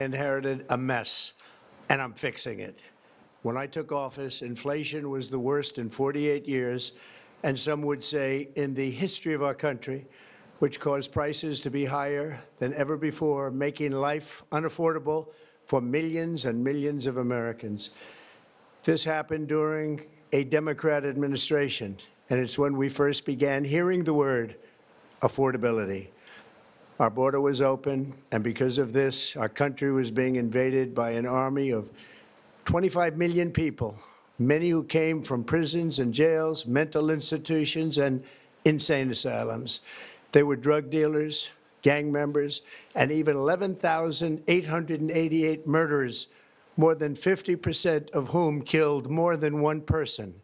Inherited a mess, and I'm fixing it. When I took office, inflation was the worst in 48 years, and some would say in the history of our country, which caused prices to be higher than ever before, making life unaffordable for millions and millions of Americans. This happened during a Democrat administration, and it's when we first began hearing the word affordability. Our border was open, and because of this, our country was being invaded by an army of 25 million people, many who came from prisons and jails, mental institutions, and insane asylums. They were drug dealers, gang members, and even 11,888 murderers, more than 50% of whom killed more than one person.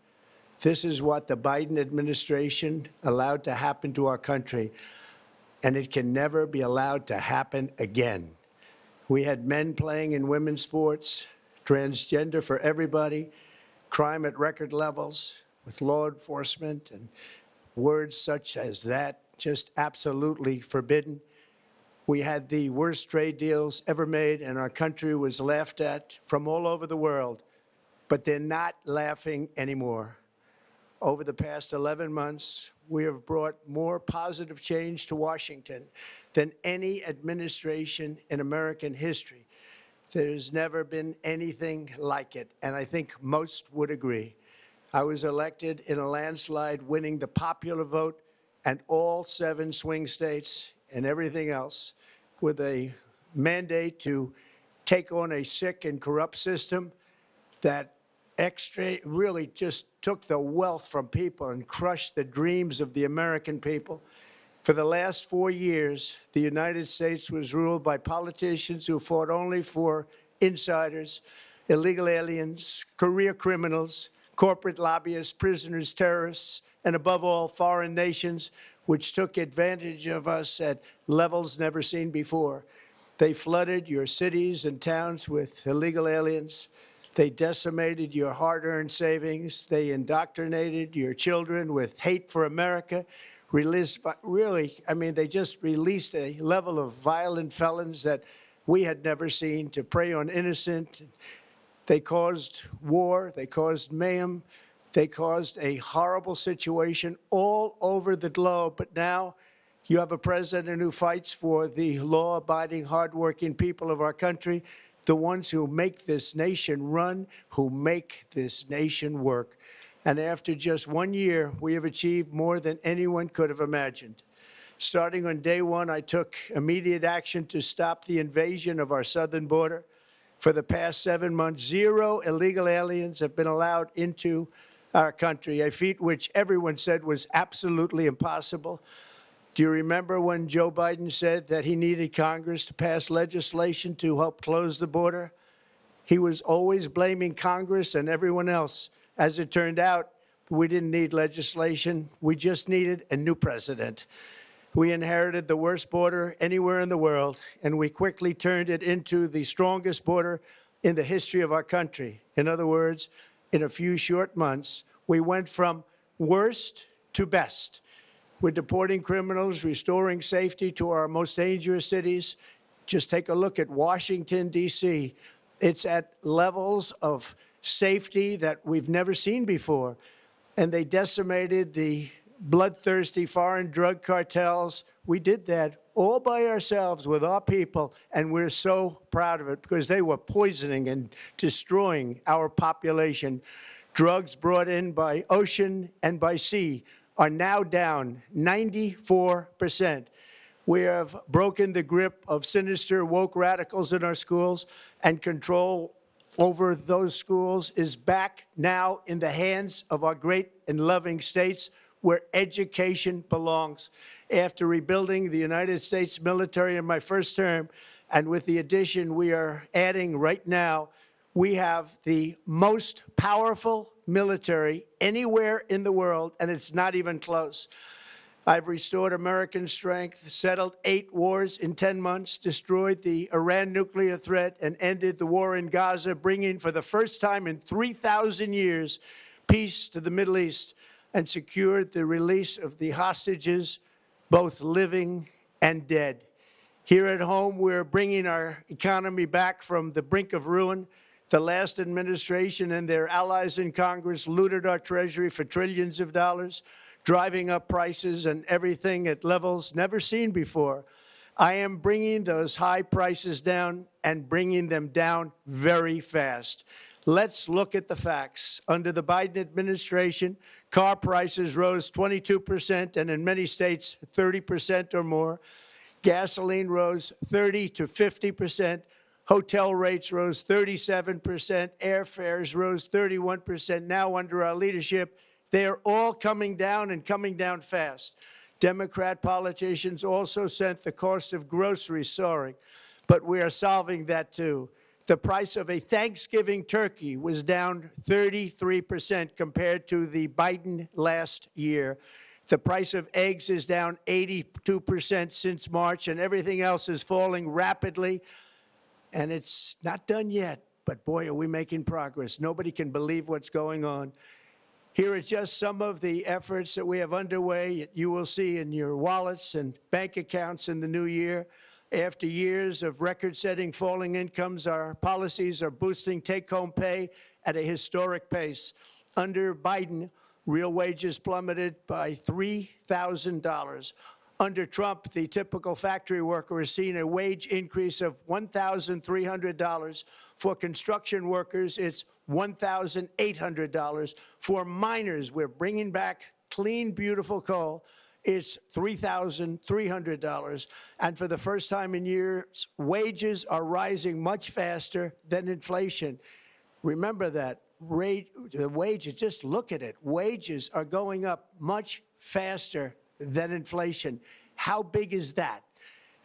This is what the Biden administration allowed to happen to our country, and it can never be allowed to happen again. We had men playing in women's sports, transgender for everybody, crime at record levels with law enforcement, and words such as that just absolutely forbidden. We had the worst trade deals ever made, and our country was laughed at from all over the world, but they're not laughing anymore. Over the past 11 months, we have brought more positive change to Washington than any administration in American history. There's never been anything like it, and I think most would agree. I was elected in a landslide, winning the popular vote and all 7 swing states and everything else, with a mandate to take on a sick and corrupt system that really just took the wealth from people and crushed the dreams of the American people. For the last 4 years, the United States was ruled by politicians who fought only for insiders, illegal aliens, career criminals, corporate lobbyists, prisoners, terrorists, and above all, foreign nations, which took advantage of us at levels never seen before. They flooded your cities and towns with illegal aliens. They decimated your hard-earned savings. They indoctrinated your children with hate for America. They just released a level of violent felons that we had never seen to prey on innocent. They caused war. They caused mayhem. They caused a horrible situation all over the globe. But now you have a president who fights for the law-abiding, hardworking people of our country, the ones who make this nation run, who make this nation work. And after just 1 year, we have achieved more than anyone could have imagined. Starting on day one, I took immediate action to stop the invasion of our southern border. For the past 7 months, 0 illegal aliens have been allowed into our country, a feat which everyone said was absolutely impossible. Do you remember when Joe Biden said that he needed Congress to pass legislation to help close the border? He was always blaming Congress and everyone else. As it turned out, we didn't need legislation. We just needed a new president. We inherited the worst border anywhere in the world, and we quickly turned it into the strongest border in the history of our country. In other words, in a few short months, we went from worst to best. We're deporting criminals, restoring safety to our most dangerous cities. Just take a look at Washington, D.C. It's at levels of safety that we've never seen before. And they decimated the bloodthirsty foreign drug cartels. We did that all by ourselves with our people, and we're so proud of it because they were poisoning and destroying our population. Drugs brought in by ocean and by sea are now down 94%. We have broken the grip of sinister woke radicals in our schools, and control over those schools is back now in the hands of our great and loving states where education belongs. After rebuilding the United States military in my first term, and with the addition we are adding right now, we have the most powerful military anywhere in the world, and it's not even close. I've restored American strength, settled 8 wars in 10 months, destroyed the Iran nuclear threat, and ended the war in Gaza, bringing for the first time in 3,000 years peace to the Middle East, and secured the release of the hostages, both living and dead. Here at home, we're bringing our economy back from the brink of ruin. The last administration and their allies in Congress looted our Treasury for trillions of dollars, driving up prices and everything at levels never seen before. I am bringing those high prices down and bringing them down very fast. Let's look at the facts. Under the Biden administration, car prices rose 22% and in many states 30% or more. Gasoline rose 30 to 50%. Hotel rates rose 37%. Airfares rose 31%. Now, under our leadership, they are all coming down and coming down fast. Democrat politicians also sent the cost of groceries soaring, but we are solving that too. The price of a Thanksgiving turkey was down 33% compared to the Biden last year. The price of eggs is down 82% since March, and everything else is falling rapidly. And it's not done yet, but boy, are we making progress. Nobody can believe what's going on. Here are just some of the efforts that we have underway. You will see in your wallets and bank accounts in the new year. After years of record-setting falling incomes, our policies are boosting take-home pay at a historic pace. Under Biden, real wages plummeted by $3,000. Under Trump, the typical factory worker has seen a wage increase of $1,300. For construction workers, it's $1,800. For miners, we're bringing back clean, beautiful coal. It's $3,300. And for the first time in years, wages are rising much faster than inflation. Remember that. The wages, just look at it. Wages are going up much faster than inflation. How big is that?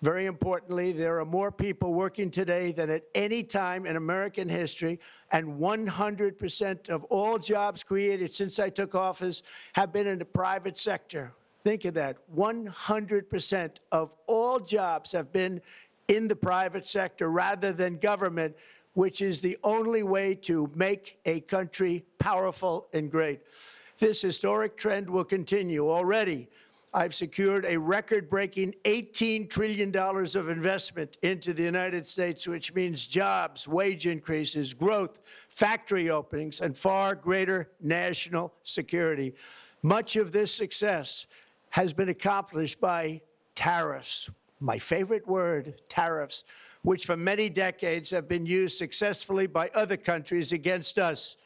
Very importantly, there are more people working today than at any time in American history, and 100% of all jobs created since I took office have been in the private sector. Think of that. 100% of all jobs have been in the private sector rather than government, which is the only way to make a country powerful and great. This historic trend will continue. Already, I've secured a record-breaking $18 trillion of investment into the United States, which means jobs, wage increases, growth, factory openings, and far greater national security. Much of this success has been accomplished by tariffs. My favorite word, tariffs, which for many decades have been used successfully by other countries against us,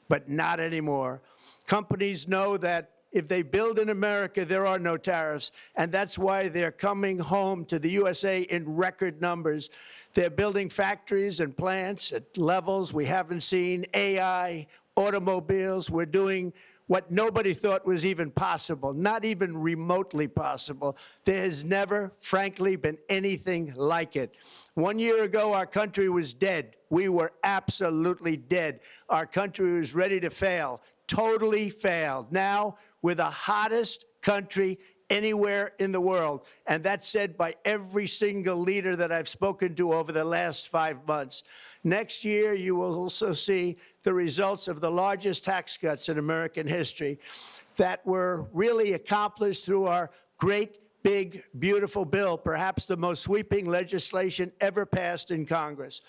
but not anymore. Companies know that if they build in America, there are no tariffs, and that's why they're coming home to the USA in record numbers. They're building factories and plants at levels we haven't seen, AI, automobiles. We're doing what nobody thought was even possible, not even remotely possible. There has never, frankly, been anything like it. 1 year ago, our country was dead. We were absolutely dead. Our country was ready to fail, totally failed. Now, we're the hottest country anywhere in the world, and that's said by every single leader that I've spoken to over the last 5 months. Next year, you will also see the results of the largest tax cuts in American history that were really accomplished through our great, big, beautiful bill, perhaps the most sweeping legislation ever passed in Congress.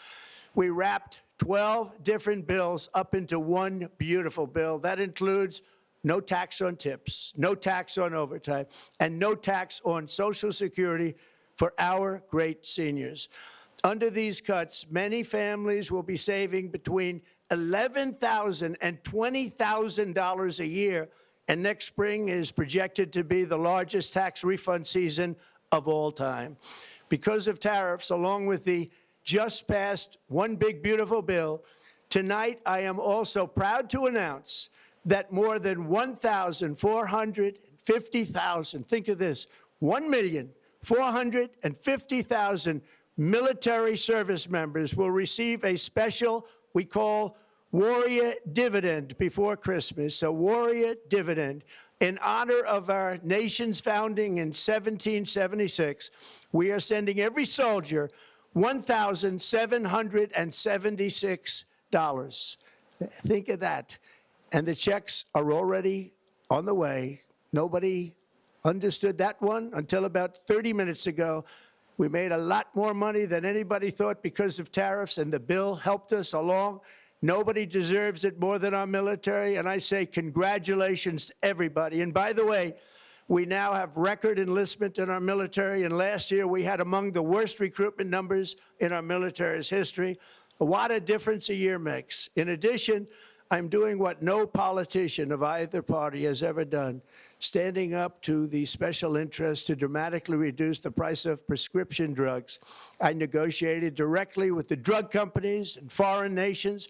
We wrapped 12 different bills up into one beautiful bill. That includes no tax on tips, no tax on overtime, and no tax on Social Security for our great seniors. Under these cuts, many families will be saving between $11,000 and $20,000 a year, and next spring is projected to be the largest tax refund season of all time. Because of tariffs, along with the just passed One Big Beautiful Bill, tonight I am also proud to announce that more than 1,450,000, think of this, 1,450,000 military service members will receive a special, we call Warrior Dividend before Christmas, a Warrior Dividend. In honor of our nation's founding in 1776, we are sending every soldier $1,776. Think of that. And the checks are already on the way. Nobody understood that one until about 30 minutes ago. We made a lot more money than anybody thought because of tariffs, and the bill helped us along. Nobody deserves it more than our military, and I say congratulations to everybody. And by the way, we now have record enlistment in our military, and last year we had among the worst recruitment numbers in our military's history. What a difference a year makes. In addition, I'm doing what no politician of either party has ever done, standing up to the special interests to dramatically reduce the price of prescription drugs. I negotiated directly with the drug companies and foreign nations,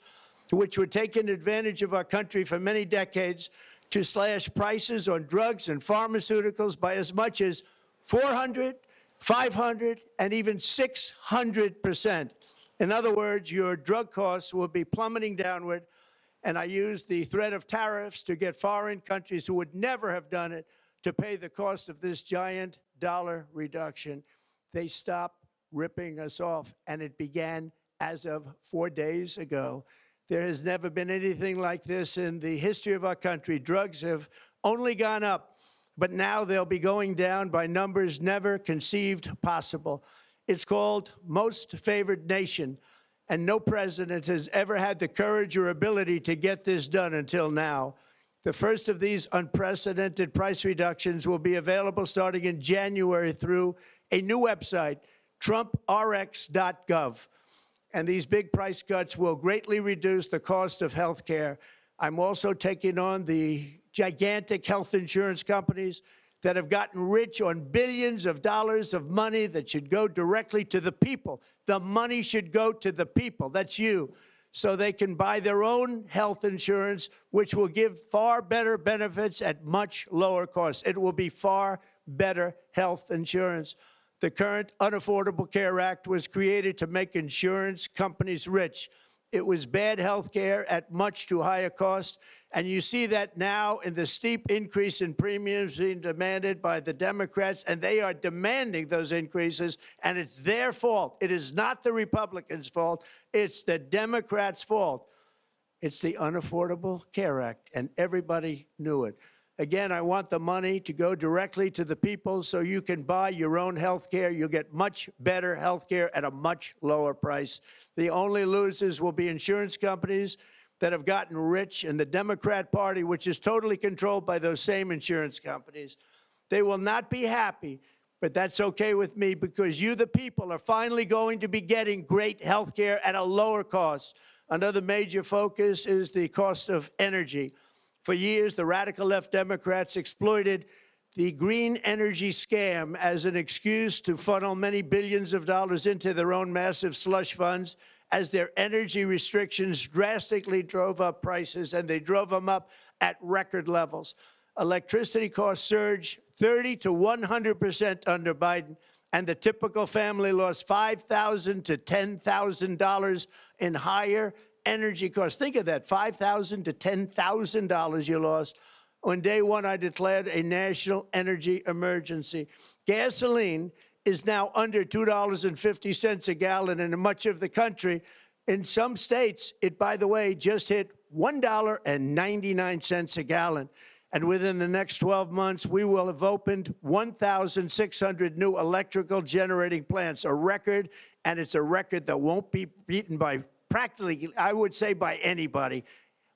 which were taking advantage of our country for many decades, to slash prices on drugs and pharmaceuticals by as much as 400, 500, and even 600%. In other words, your drug costs will be plummeting downward. And I used the threat of tariffs to get foreign countries who would never have done it to pay the cost of this giant dollar reduction. They stopped ripping us off, and it began as of 4 days ago. There has never been anything like this in the history of our country. Drugs have only gone up, but now they'll be going down by numbers never conceived possible. It's called most favored nation. And no president has ever had the courage or ability to get this done until now. The first of these unprecedented price reductions will be available starting in January through a new website, trumprx.gov. And these big price cuts will greatly reduce the cost of health care. I'm also taking on the gigantic health insurance companies that have gotten rich on billions of dollars of money that should go directly to the people. The money should go to the people, that's you, so they can buy their own health insurance, which will give far better benefits at much lower costs. It will be far better health insurance. The current Unaffordable Care Act was created to make insurance companies rich. It was bad health care at much too high a cost. And you see that now in the steep increase in premiums being demanded by the Democrats, and they are demanding those increases, and it's their fault. It is not the Republicans' fault. It's the Democrats' fault. It's the Unaffordable Care Act, and everybody knew it. Again, I want the money to go directly to the people so you can buy your own health care. You'll get much better health care at a much lower price. The only losers will be insurance companies that have gotten rich, and the Democrat Party, which is totally controlled by those same insurance companies. They will not be happy, but that's okay with me, because you, the people, are finally going to be getting great health care at a lower cost. Another major focus is the cost of energy. For years, the radical left Democrats exploited the green energy scam as an excuse to funnel many billions of dollars into their own massive slush funds, as their energy restrictions drastically drove up prices, and they drove them up at record levels. Electricity costs surged 30 to 100% under Biden, and the typical family lost $5,000 to $10,000 in higher energy costs. Think of that, $5,000 to $10,000 you lost. On day one, I declared a national energy emergency. Gasoline is now under $2.50 a gallon in much of the country. In some states, it, by the way, just hit $1.99 a gallon. And within the next 12 months, we will have opened 1,600 new electrical generating plants, a record, and it's a record that won't be beaten by practically, I would say, by anybody,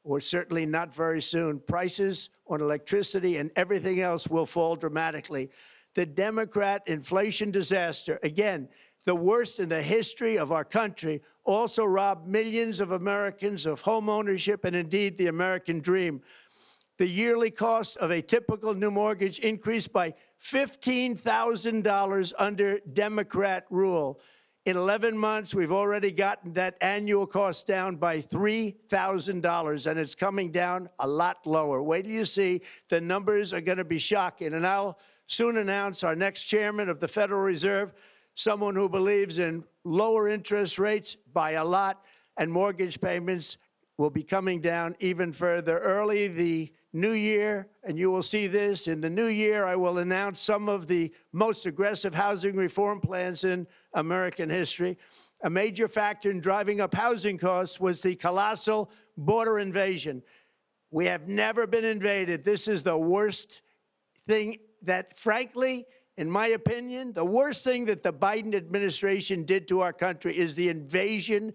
or certainly not very soon. Prices on electricity and everything else will fall dramatically. The Democrat inflation disaster, again, the worst in the history of our country, also robbed millions of Americans of home ownership and indeed the American dream. The yearly cost of a typical new mortgage increased by $15,000 under Democrat rule. In 11 months, we've already gotten that annual cost down by $3,000, and it's coming down a lot lower. Wait till you see. The numbers are going to be shocking. And I'll soon announce our next chairman of the Federal Reserve, someone who believes in lower interest rates by a lot, and mortgage payments will be coming down even further. Early the new year, and you will see this, in the new year, I will announce some of the most aggressive housing reform plans in American history. A major factor in driving up housing costs was the colossal border invasion. We have never been invaded. This is the worst thing that, frankly, in my opinion, the worst thing that the Biden administration did to our country is the invasion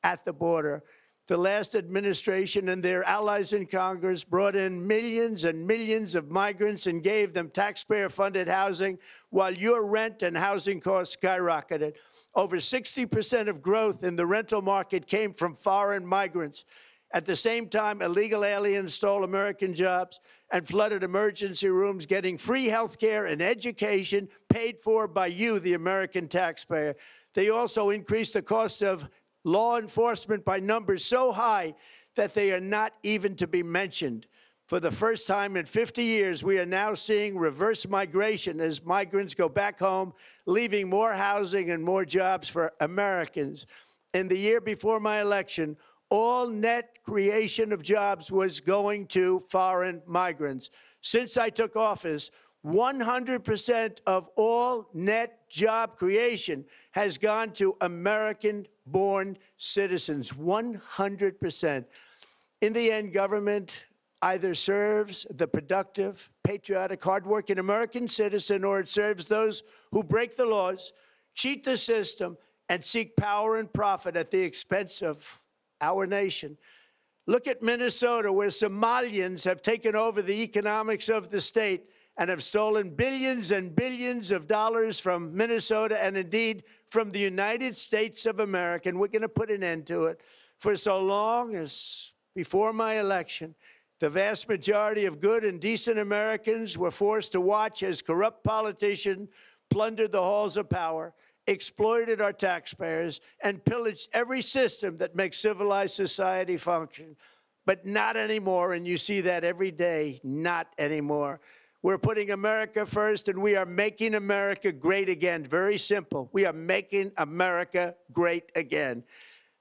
at the border. The last administration and their allies in Congress brought in millions and millions of migrants and gave them taxpayer-funded housing while your rent and housing costs skyrocketed. Over 60% of growth in the rental market came from foreign migrants. At the same time, illegal aliens stole American jobs and flooded emergency rooms, getting free health care and education paid for by you, the American taxpayer. They also increased the cost of law enforcement by numbers so high that they are not even to be mentioned. For the first time in 50 years, we are now seeing reverse migration as migrants go back home, leaving more housing and more jobs for Americans. In the year before my election, all net creation of jobs was going to foreign migrants. Since I took office, 100% of all net job creation has gone to American-born citizens, 100%. In the end, government either serves the productive, patriotic, hardworking American citizen, or it serves those who break the laws, cheat the system, and seek power and profit at the expense of our nation. Look at Minnesota, where Somalians have taken over the economics of the state and have stolen billions and billions of dollars from Minnesota and indeed from the United States of America. And we're going to put an end to it. For so long as before my election, the vast majority of good and decent Americans were forced to watch as corrupt politicians plundered the halls of power, exploited our taxpayers, and pillaged every system that makes civilized society function. But not anymore, and you see that every day, not anymore. We're putting America first, and we are making America great again. Very simple. We are making America great again.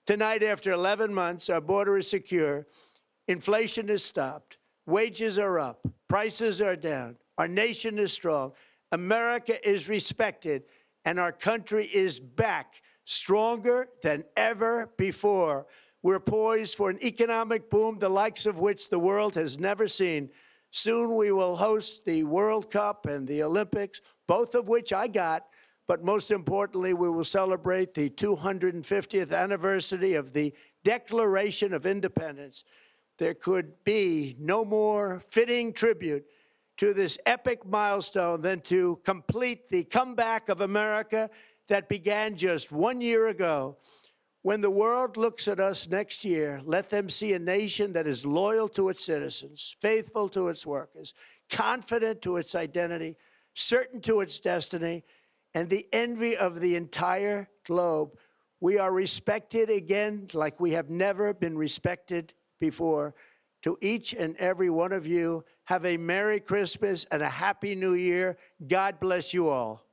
Tonight, after 11 months, our border is secure. Inflation is stopped. Wages are up. Prices are down. Our nation is strong. America is respected. And our country is back, stronger than ever before. We're poised for an economic boom, the likes of which the world has never seen. Soon we will host the World Cup and the Olympics, both of which I got. But most importantly, we will celebrate the 250th anniversary of the Declaration of Independence. There could be no more fitting tribute to this epic milestone than to complete the comeback of America that began just 1 year ago. When the world looks at us next year, let them see a nation that is loyal to its citizens, faithful to its workers, confident to its identity, certain to its destiny, and the envy of the entire globe. We are respected again like we have never been respected before. To each and every one of you, have a Merry Christmas and a Happy New Year. God bless you all.